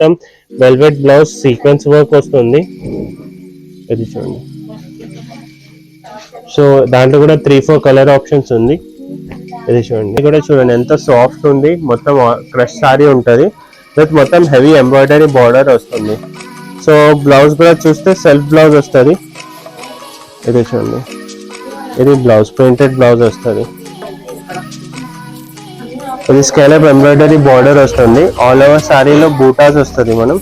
మొత్తం velvet blouse sequence work వస్తుంది. ఇది చూడండి. సో దాంట్లో కూడా 3-4 కలర్ ఆప్షన్స్ ఉంది. ఇది చూడండి, ఇది కూడా చూడండి ఎంత సాఫ్ట్ ఉంది. మొత్తం క్రష్ సారీ ఉంటుంది విత్ మొత్తం హెవీ ఎంబ్రాయిడరీ బార్డర్ వస్తుంది. సో బ్లౌజ్ కూడా చూస్తే సెల్ఫ్ బ్లౌజ్ వస్తుంది. ఇది చూడండి, ఇది బ్లౌజ్ ప్రింటెడ్ బ్లౌజ్ వస్తుంది. ఇది స్కేలప్ ఎంబ్రాయిడరీ బార్డర్ వస్తుంది. ఆల్ ఓవర్ శారీలో బూటాస్ వస్తుంది మనం.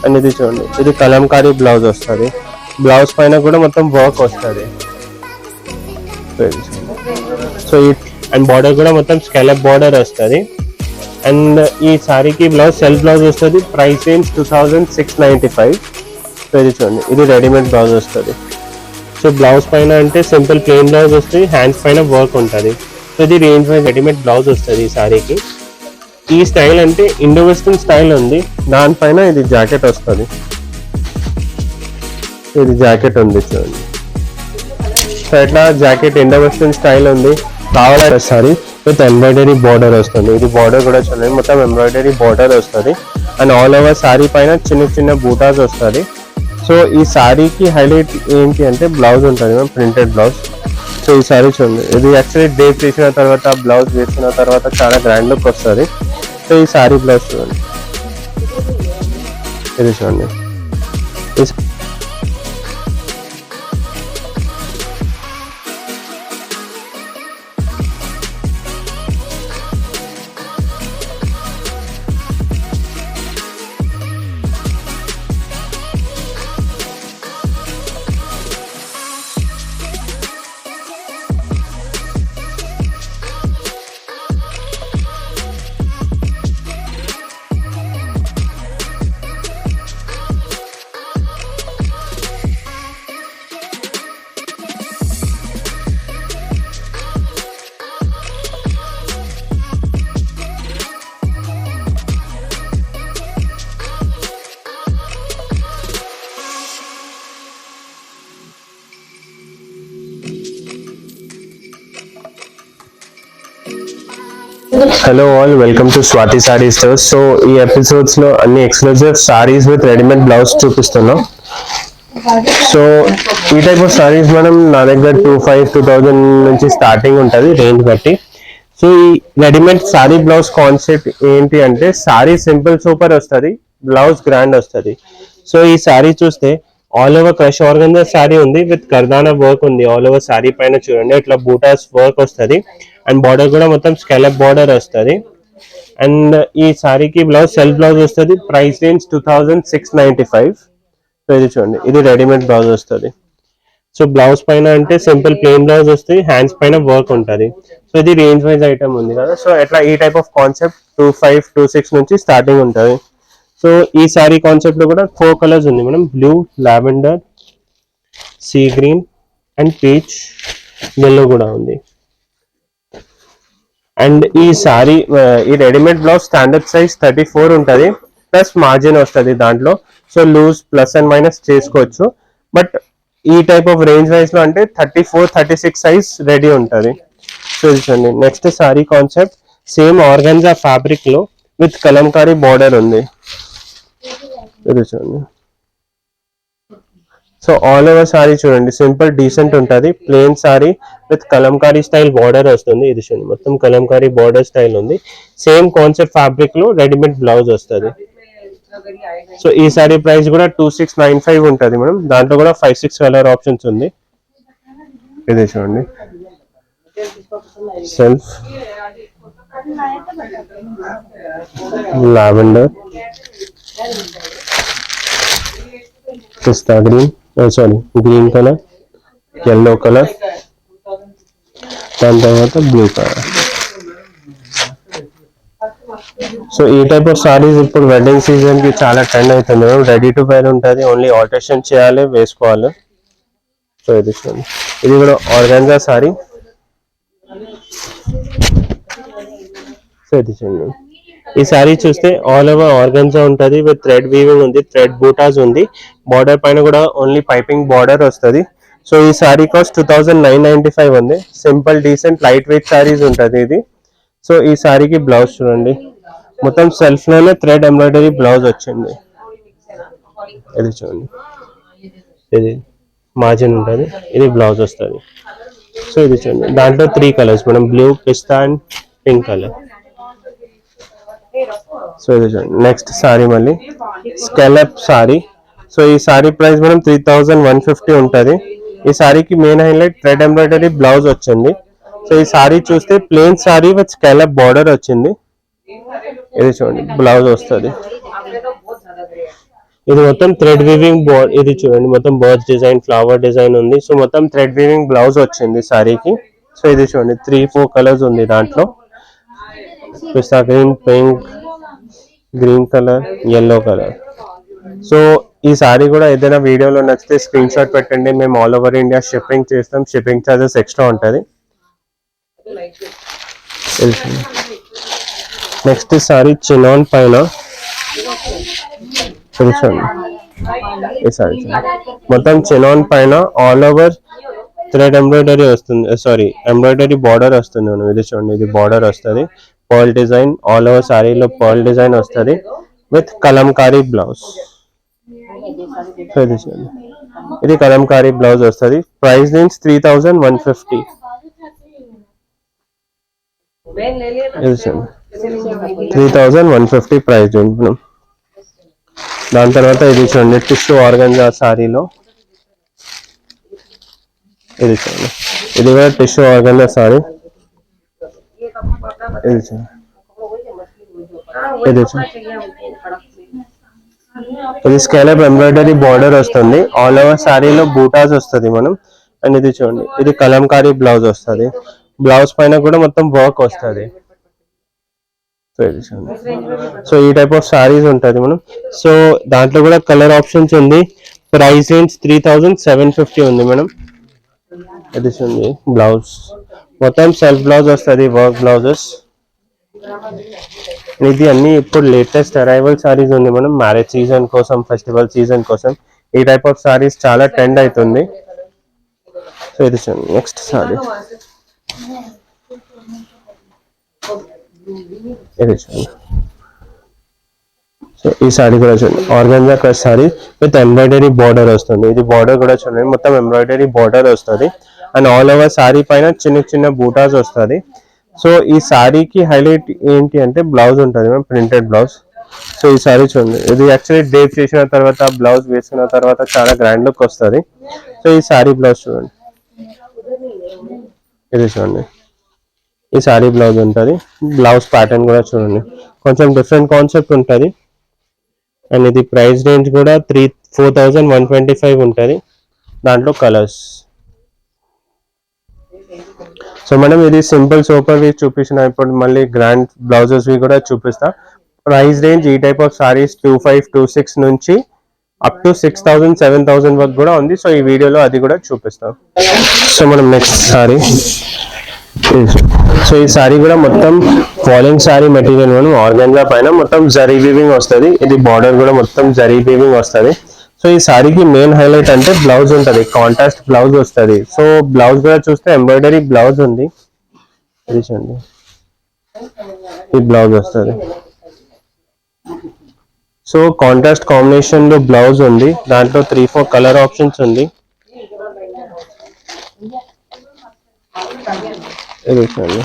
అండ్ ఇది చూడండి, ఇది కలంకారీ బ్లౌజ్ వస్తుంది. బ్లౌజ్ పైన కూడా మొత్తం వర్క్ వస్తుంది. సో ఈ అండ్ బార్డర్ కూడా మొత్తం స్కేలప్ బార్డర్ వస్తుంది. అండ్ ఈ శారీకి బ్లౌజ్ సెల్ఫ్ బ్లౌజ్ వస్తుంది. Price range 2695. సో ఇది చూడండి, ఇది రెడీమేడ్ బ్లౌజ్ వస్తుంది. సో బ్లౌజ్ పైన అంటే సింపుల్ ప్లెయిన్ బ్లౌజ్ వస్తుంది, హ్యాండ్స్ పైన వర్క్ ఉంటుంది. సో ఇది రేంజ్ వైజ్ రెడీమేడ్ బ్లౌజ్ వస్తుంది ఈ శారీకి. ఈ స్టైల్ అంటే ఇండో వెస్టర్న్ స్టైల్ ఉంది, దానిపైన ఇది జాకెట్ వస్తుంది. ఇది జాకెట్ ఉంది చూడండి. సో ఇట్లా జాకెట్ ఇండో వెస్టర్న్ స్టైల్ ఉంది. కావాలంటే సారీ విత్ ఎంబ్రాయిడరీ బార్డర్ వస్తుంది. ఇది బార్డర్ కూడా చూడండి, మొత్తం ఎంబ్రాయిడరీ బార్డర్ వస్తుంది. అండ్ ఆల్ ఓవర్ శారీ పైన చిన్న చిన్న బూటాస్ వస్తుంది. సో ఈ శారీకి హైలైట్ ఏంటి అంటే బ్లౌజ్ ఉంటుంది మ్యామ్, ప్రింటెడ్ బ్లౌజ్. సో ఈ శారీ చూడండి, ఇది యాక్చువల్లీ డేట్ వేసిన తర్వాత బ్లౌజ్ వేసిన తర్వాత చాలా గ్రాండ్ లుక్ వస్తుంది. సో ఈ శారీ బ్లౌజ్ చూడండి, ఇది చూడండి. Hello all, welcome to Swathi sari stores. So ఈ ఎపిసోడ్స్ లో అన్ని exclusive saris with readymade blouse చూపిస్తున్నాం. సో ఈ టైప్ ఆఫ్ సారీస్ మనం నా దగ్గర 2000 నుంచి స్టార్టింగ్ ఉంటుంది రేంజ్ బట్టి. సో ఈ రెడీమేడ్ సారీ బ్లౌజ్ కాన్సెప్ట్ ఏంటి అంటే సారీ సింపుల్ సూపర్ వస్తుంది, బ్లౌజ్ గ్రాండ్ వస్తుంది. సో ఈ సారీ చూస్తే all over crush organza sorry ఉంది విత్ కర్దానా వర్క్ ఉంది. ఆల్ ఓవర్ సారీ పైన చూడండి ఇట్లా బూటాస్ వర్క్ వస్తుంది. అండ్ బార్డర్ కూడా మొత్తం స్కెలప్ బార్డర్ వస్తుంది. అండ్ ఈ సారీకి బ్లౌజ్ సెల్ఫ్ బ్లౌజ్ వస్తుంది. Price range 2695. సో ఇది చూడండి, ఇది రెడీమేడ్ బ్లౌజ్ వస్తుంది. సో బ్లౌజ్ పైన అంటే సింపుల్ ప్లెయిన్ బ్లౌజ్ వస్తుంది, హ్యాండ్స్ పైన వర్క్ ఉంటుంది. సో ఇది రేంజ్ వైజ్ ఐటమ్ ఉంది కదా. సో ఎట్లా ఈ టైప్ ఆఫ్ కాన్సెప్ట్ 2526 నుంచి స్టార్టింగ్ ఉంటుంది. సో ఈ సారీ కాన్సెప్ట్ లో కూడా 4 కలర్స్ ఉంది మనం, blue, lavender, sea green and peach, yellow కూడా ఉంది. అండ్ ఈ సారీ ఈ రెడీమేడ్ బ్లౌజ్ స్టాండర్డ్ సైజ్ 34 ఉంటుంది, ప్లస్ మార్జిన్ వస్తుంది దాంట్లో. So loose plus and minus చేసుకోవచ్చు. బట్ ఈ టైప్ ఆఫ్ రేంజ్ వైజ్ లో అంటే 34-36 సైజ్ రెడీ ఉంటుంది. సో ఇది చూడండి, next sari concept same organza fabric లో విత్ కలంకారీ బార్డర్ ఉంది. ఇది చూడండి. సో ఆల్ ఓవర్ సారీ చూడండి సింపుల్ డీసెంట్ ఉంటుంది, plain sari with kalamkari style border వస్తుంది. ఇది చూడండి మొత్తం కలంకారీ బార్డర్ స్టైల్ ఉంది. సేమ్ కాన్సెప్ట్ ఫ్యాబ్రిక్ లో రెడీమేడ్ బ్లౌజ్ వస్తుంది. సో ఈ సారీ ప్రైస్ కూడా 2695 ఉంటుంది మేడం. దాంట్లో కూడా 5-6 కలర్ ఆప్షన్స్ ఉంది. ఇది చూడండి, self, lavender, pista green, sorry green colour, yellow colour, దాని తర్వాత బ్లూ కలర్. సో ఈ టైప్ ఆఫ్ సారీస్ ఇప్పుడు వెడ్డింగ్ సీజన్ కి చాలా ట్రెండ్ అవుతుంది. రెడీ టు వేర్ ఉంటుంది, ఓన్లీ ఆల్టరేషన్ చేయాలి, వేసుకోవాలి. సో ఇది చూడండి, ఇది కూడా ఆర్గాన్జా సారీ. సో ఇది చూడండి, ఈ సారీ చూస్తే ఆల్ ఓవర్ ఆర్గన్జా ఉంటుంది విత్ థ్రెడ్ వీవింగ్ ఉంది, థ్రెడ్ బూటాస్ ఉంది. బార్డర్ పైన కూడా ఓన్లీ పైపింగ్ బార్డర్ వస్తుంది. సో ఈ సారీ కాస్ట్ 2995 ఉంది. Simple decent light wait saris ఉంటుంది ఇది. సో ఈ సారీకి బ్లౌజ్ చూడండి, మొత్తం సెల్ఫ్ లోనే థ్రెడ్ ఎంబ్రాయిడరీ బ్లౌజ్ వచ్చింది. ఇది చూడండి, ఇది మార్జిన్ ఉంటుంది, ఇది బ్లౌజ్ వస్తుంది. సో ఇది చూడండి, దాంట్లో 3 కలర్స్ మనం, blue, pista and pink colour. So ఇది చూడండి. నెక్స్ట్ సారీ మళ్ళీ స్కాలప్ సారీ. సో ఈ సారీ ప్రైస్ మనం 3150 ఉంటుంది. ఈ సారీకి main highlight thread embroidery blouse వచ్చింది. సో ఈ సారీ చూస్తే plain sari with scallop border వచ్చింది. ఇది చూడండి, బ్లౌజ్ వస్తుంది. ఇది మొత్తం థ్రెడ్ వీవింగ్ బోర్డ్. ఇది చూడండి, మొత్తం బర్డ్స్ డిజైన్, ఫ్లవర్ డిజైన్ ఉంది. సో మొత్తం థ్రెడ్ వీవింగ్ బ్లౌజ్ వచ్చింది సారీకి. సో ఇది చూడండి, 3-4 కలర్స్ ఉంది దాంట్లో, pista green, pink, green colour, yellow colour. So ఈ సారీ కూడా ఏదైనా వీడియోలో నచ్చితే స్క్రీన్ షాట్ పెట్టండి, మేము ఆల్ ఓవర్ ఇండియా షిప్పింగ్ చేస్తాం. షిప్పింగ్ ఛార్జెస్ ఎక్స్ట్రా ఉంటుంది. నెక్స్ట్ సారీ చినాన్ పైన. ఈ సారీ మొత్తం చినాన్ పైన ఆల్ ఓవర్ థ్రెడ్ ఎంబ్రాయిడరీ వస్తుంది, సారీ ఎంబ్రాయిడరీ బార్డర్ వస్తుంది. ఇది చూడండి, ఇది బార్డర్ వస్తుంది, పర్ల్ డిజైన్ ఆల్ ఓవర్ సారీలో పర్ల్ డిజైన్ వస్తుంది విత్ కలంకారీ బ్లౌజ్. సో ఇది చూడండి, ఇది కలంకారీ బ్లౌజ్ వస్తుంది. Price range 3150. ఇది చూడండి, 3150 ప్రైస్ రేంజ్. దాని తర్వాత ఇది చూడండి, టిష్యూ ఆర్గంజా సారీలో. ఇది చూడండి, ఇది కూడా టిష్యూ ఆర్గంజా సారీ. ఇది చూడండి, ఇది చూడండి, ఇది స్కాలప్ ఎంబ్రాయిడరీ బార్డర్ వస్తుంది, ఆల్ ఓవర్ సారీలో బూటాస్ వస్తుంది మనం. అండ్ ఇది చూడండి, ఇది కలంకారీ బ్లౌజ్ వస్తుంది, బ్లౌజ్ పైన కూడా మొత్తం వర్క్ వస్తుంది. సో ఇది చూడండి, సో ఈ టైప్ ఆఫ్ సారీస్ ఉంటుంది మనం. సో దాంట్లో కూడా కలర్ ఆప్షన్స్ ఉంది. ప్రైస్ రేంజ్ 3750 ఉంది మేడం. ఇది చూడండి, బ్లౌజ్ మొత్తం సెల్ఫ్ బ్లౌజ్ వస్తుంది, వర్క్ బ్లౌజెస్. ఇది అన్ని ఇప్పుడు లేటెస్ట్ అరైవల్ సారీస్ ఉంది మనం, మ్యారేజ్ సీజన్ కోసం, ఫెస్టివల్ సీజన్ కోసం ఈ టైప్ ఆఫ్ సారీస్ చాలా ట్రెండ్ అవుతుంది. సో ఇది చూడండి, నెక్స్ట్ సారీ. ఇది చూడండి, సో ఈ సారీ కూడా చూడండి, organza crush sorry with embroidery border వస్తుంది. ఇది బార్డర్ కూడా చూడండి, మొత్తం ఎంబ్రాయిడరీ బార్డర్ వస్తుంది. అండ్ ఆల్ ఓవర్ సారీ పైన చిన్న చిన్న బూటాస్ వస్తుంది. సో ఈ సారీకి హైలైట్ ఏంటి అంటే బ్లౌజ్ ఉంటుంది, ప్రింటెడ్ బ్లౌజ్. సో ఈ సారీ చూడండి, ఇది యాక్చువల్లీ డ్రేప్ చేసిన తర్వాత బ్లౌజ్ వేసుకున్న తర్వాత చాలా గ్రాండ్ లుక్ వస్తుంది. సో ఈ సారీ బ్లౌజ్ చూడండి, ఇది చూడండి, ఈ సారీ బ్లౌజ్ ఉంటుంది. బ్లౌజ్ ప్యాటర్న్ కూడా చూడండి, కొంచెం డిఫరెంట్ కాన్సెప్ట్ ఉంటుంది. అండ్ ఇది ప్రైస్ రేంజ్ కూడా 4125 ఉంటుంది. దాంట్లో కలర్స్. సో మనం ఇది సింపుల్ సూపర్ వి చూపించిన, ఇప్పుడు మళ్ళీ గ్రాండ్ బ్లౌజెస్ వి కూడా చూపిస్తా. ప్రైస్ రేంజ్ ఈ టైప్ ఆఫ్ సారీస్ 2526 నుంచి అప్ టు 6000-7000 వరకు కూడా ఉంది. సో ఈ వీడియోలో అది కూడా చూపిస్తాం. సో మనం నెక్స్ట్ సారీ. సో ఈ సారీ కూడా మొత్తం ఫాలింగ్ సారీ మెటీరియల్ మనం, ఆర్గంజా పైన మొత్తం జరీ వీవింగ్ వస్తుంది. ఇది బార్డర్ కూడా మొత్తం జరీ వీవింగ్ వస్తుంది. సో ఈ సారీకి మెయిన్ హైలైట్ అంటే బ్లౌజ్ ఉంటుంది, కాంట్రాస్ట్ బ్లౌజ్ వస్తుంది. సో బ్లౌజ్ కూడా చూస్తే ఎంబ్రాయిడరీ బ్లౌజ్ ఉంది. ఇది చూడండి, ఈ బ్లౌజ్ వస్తుంది. సో కాంట్రాస్ట్ కాంబినేషన్ లో బ్లౌజ్ ఉంది, దాంట్లో 3-4 కలర్ ఆప్షన్స్ ఉంది. ఇది చూడండి,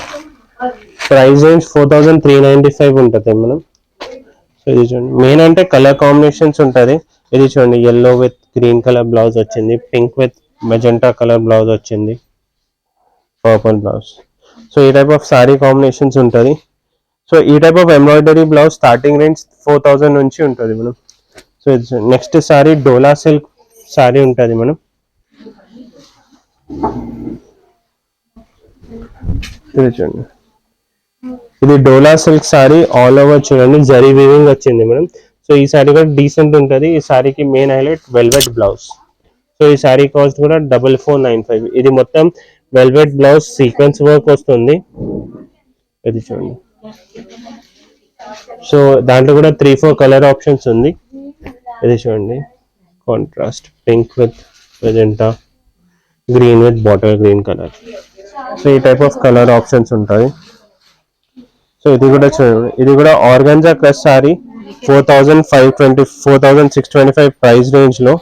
ప్రైస్ రేంజ్ 4395 ఉంటుంది మనం. సో ఇది చూడండి, మెయిన్ అంటే కలర్ కాంబినేషన్స్ ఉంటుంది. ఇది చూడండి, yellow with green colour blouse వచ్చింది, pink with magenta colour blouse వచ్చింది, పర్పుల్ బ్లౌజ్. సో ఈ టైప్ ఆఫ్ సారీ కాంబినేషన్స్ ఉంటుంది. సో ఈ type of embroidery blouse starting range 4000 నుంచి ఉంటుంది మనం. సో ఇది నెక్స్ట్ సారీ డోలా సిల్క్ సారీ ఉంటుంది మనం. ఇది చూడండి, ఇది dola silk sari all over చూడండి, జరీ వీవింగ్ వచ్చింది మనం. సో ఈ సారీ కూడా డీసెంట్ ఉంటుంది. ఈ సారీకి main highlight velvet blouse. So ఈ సారీ కాస్ట్ కూడా 4495. ఇది మొత్తం వెల్వెట్ బ్లౌజ్ సీక్వెన్స్ వర్క్ వస్తుంది. ఇది చూడండి, సో దాంట్లో కూడా 3-4 కలర్ ఆప్షన్స్ ఉంది. ఇది చూడండి, contrast pink with magenta, green with bottle green colour. So ఈ టైప్ ఆఫ్ కలర్ ఆప్షన్స్ ఉంటాయి. సో ఇది కూడా చూడండి, ఇది కూడా organza crush sorry 4525 price range లో.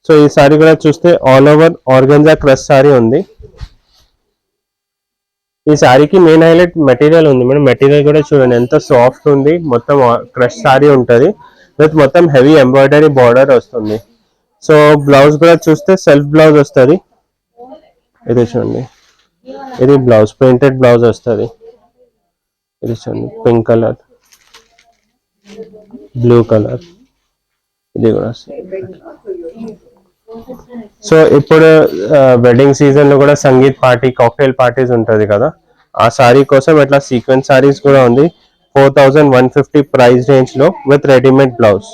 సో ఈ సారీ కూడా చూస్తే all over organza crush sorry ఉంది. ఈ సారీకి మెయిన్ హైలైట్ మెటీరియల్ ఉంది మేడం. మెటీరియల్ కూడా చూడండి ఎంత సాఫ్ట్ ఉంది, మొత్తం క్రష్ సారీ ఉంటుంది విత్ మొత్తం హెవీ ఎంబ్రాయిడరీ బార్డర్ వస్తుంది. సో బ్లౌజ్ కూడా చూస్తే సెల్ఫ్ బ్లౌజ్ వస్తుంది. ఇది చూడండి, ఇది బ్లౌజ్ ప్రింటెడ్ బ్లౌజ్ వస్తుంది. ఇది చూడండి పింక్ కలర్, బ్లూ కలర్, ఇది కూడా. సో ఇప్పుడు వెడ్డింగ్ సీజన్ లో కూడా సంగీత్ పార్టీ, కాక్టైల్ పార్టీస్ ఉంటుంది కదా, ఆ సారీ కోసం ఇట్లా సీక్వెన్స్ సారీస్ కూడా ఉంది 4150 ప్రైస్ రేంజ్ లో విత్ రెడీమేడ్ బ్లౌజ్.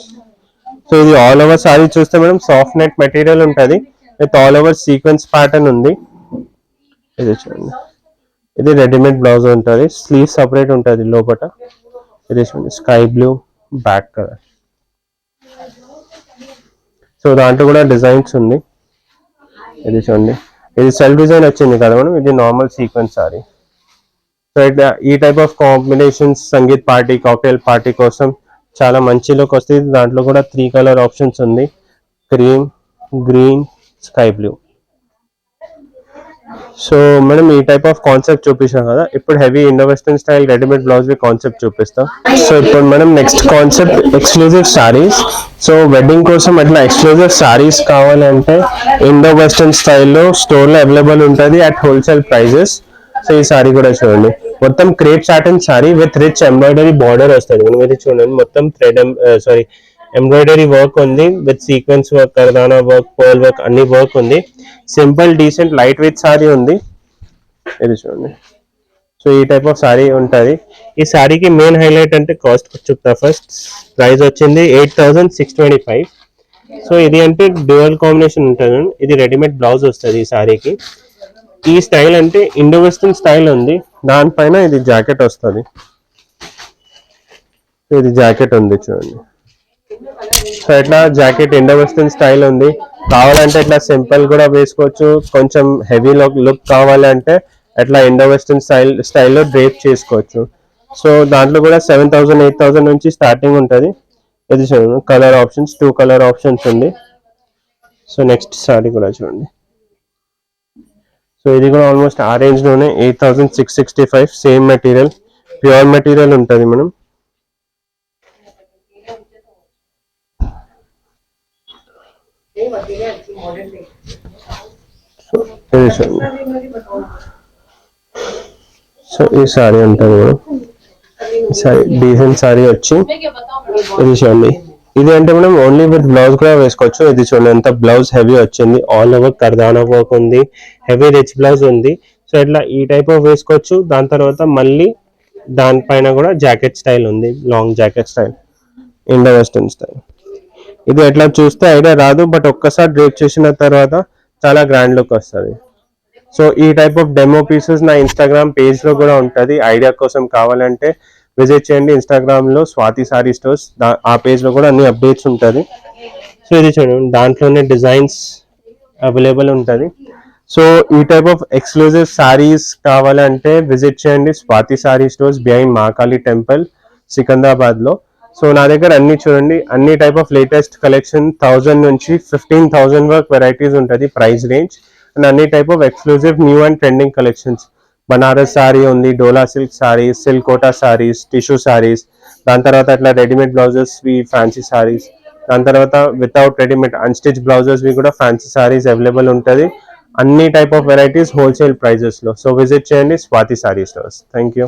సో ఇది ఆల్ ఓవర్ సారీ చూస్తే మేడం సాఫ్ట్ నెట్ మెటీరియల్ ఉంటుంది with all over sequence pattern ఉంది. ఇది చూడండి, ఇది రెడీమేడ్ బ్లౌజ్ ఉంటుంది, స్లీవ్ సపరేట్ ఉంటుంది లోపల. ఇది చూడండి sky blue back colour. So దాంట్లో కూడా డిజైన్స్ ఉంది. ఇది చూడండి, ఇది సెల్ఫ్ డిజైన్ వచ్చింది కదా మేడం, ఇది నార్మల్ సీక్వెన్స్ సారీ. సో ఇట్లా ఈ type of combinations sangeet party, cocktail party కోసం చాలా మంచి లుక్ వస్తుంది. దాంట్లో కూడా 3 కలర్ ఆప్షన్స్ ఉంది, cream, green, sky blue. So madam ఈ టైప్ ఆఫ్ కాన్సెప్ట్ చూపించాం కదా, ఇప్పుడు heavy Indo western style readymade blouse concept చూపిస్తాం. సో ఇప్పుడు మనం next concept exclusive saris. So wedding కోసం అట్లా ఎక్స్క్లూజివ్ సారీస్ కావాలంటే ఇండో వెస్టర్న్ స్టైల్లో స్టోర్లో అవైలబుల్ ఉంటుంది అట్ హోల్సేల్ ప్రైజెస్. సో ఈ సారీ కూడా చూడండి, మొత్తం crepe satin sari with rich embroidery border వస్తుంది. మనం ఇది చూడండి మొత్తం థ్రెడ్ ఎంబ్రాయిడరీ వర్క్ ఉంది with sequence work, kardana work, pearl work, అన్ని వర్క్ ఉంది. Simple decent light weight sari ఉంది. ఇది చూడండి, సో ఈ టైప్ ఆఫ్ సారీ ఉంటుంది. ఈ సారీకి మెయిన్ హైలైట్ అంటే కాస్ట్ చెప్తా. ఫస్ట్ ప్రైస్ వచ్చింది 8625. సో ఇది అంటే డ్యూయల్ కాంబినేషన్ ఉంటుంది, ఇది రెడీమేడ్ బ్లౌజ్ వస్తుంది ఈ సారీకి. ఈ స్టైల్ అంటే ఇండో వెస్టర్న్ స్టైల్ ఉంది, దానిపైన ఇది జాకెట్ వస్తుంది. ఇది జాకెట్ ఉంది చూడండి. సో ఇట్లా జాకెట్ ఇండో వెస్టర్న్ స్టైల్ ఉంది. కావాలంటే ఇట్లా సింపుల్ కూడా వేసుకోవచ్చు, కొంచెం హెవీ లుక్ కావాలంటే అట్లా ఇండో వెస్టర్న్ స్టైల్లో డ్రేప్ చేసుకోవచ్చు. సో దాంట్లో కూడా 7000, 8000 నుంచి స్టార్టింగ్ ఉంటుంది. ఇది చూడండి కలర్ ఆప్షన్స్, 2 కలర్ ఆప్షన్స్ ఉంది. సో నెక్స్ట్ సారీ కూడా చూడండి. సో ఇది కూడా ఆల్మోస్ట్ ఆ రేంజ్ లోనే 8665, సేమ్ మెటీరియల్, ప్యూర్ మెటీరియల్ ఉంటుంది మనం. సో ఈ సారీ ఉంటుంది మేడం, సారీ డీసెంట్ సారీ వచ్చి. ఇది చూడండి, ఇది అంటే మనం ఓన్లీ విత్ బ్లౌజ్ కూడా వేసుకోవచ్చు. ఇది చూడండి ఎంత బ్లౌజ్ హెవీ వచ్చింది, ఆల్ ఓవర్ కర్దానా వర్క్ ఉంది, హెవీ రిచ్ బ్లౌజ్ ఉంది. సో ఇట్లా ఈ టైప్ ఆఫ్ వేసుకోవచ్చు. దాని తర్వాత మళ్ళీ దానిపైన కూడా జాకెట్ స్టైల్ ఉంది, long jacket style, Indo western style. ఇది ఎట్లా చూస్తే ఐడియా రాదు, బట్ ఒక్కసారి డ్రేప్ చేసిన తర్వాత చాలా గ్రాండ్ లుక్ వస్తుంది. సో ఈ టైప్ ఆఫ్ డెమో పీసెస్ నా ఇన్స్టాగ్రామ్ పేజ్ లో కూడా ఉంటుంది. ఐడియా కోసం కావాలంటే విజిట్ చేయండి ఇన్స్టాగ్రామ్ లో స్వాతి సారీ స్టోర్స్, ఆ పేజ్ లో కూడా అన్ని అప్డేట్స్ ఉంటుంది. సో ఇది చూడండి, దాంట్లోనే డిజైన్స్ అవైలబుల్ ఉంటుంది. సో ఈ టైప్ ఆఫ్ ఎక్స్క్లూజివ్ సారీస్ కావాలంటే విజిట్ చేయండి Swathi sari stores behind Mahakali temple, Secunderabad లో. సో నా దగ్గర అన్ని చూడండి, అన్ని టైప్ ఆఫ్ లేటెస్ట్ కలెక్షన్ 1000 నుంచి 15,000 వరకు వెరైటీస్ ఉంటుంది ప్రైస్ రేంజ్. అండ్ అన్ని type of exclusive new and trending collections. Banaras sari ఉంది, dola silk saris, silk kota saris, tissue saris, దాని తర్వాత అట్లా రెడీమేడ్ బ్లౌజెస్ ఫ్యాన్సీ సారీస్, దాని తర్వాత వితౌట్ రెడీమేడ్ అన్స్టిచ్ బ్లౌజెస్ కూడా ఫ్యాన్సీ సారీస్ అవైలబుల్ ఉంటుంది. అన్ని type of varieties wholesale prices లో. సో విజిట్ చేయండి Swathi sari stores. Thank you.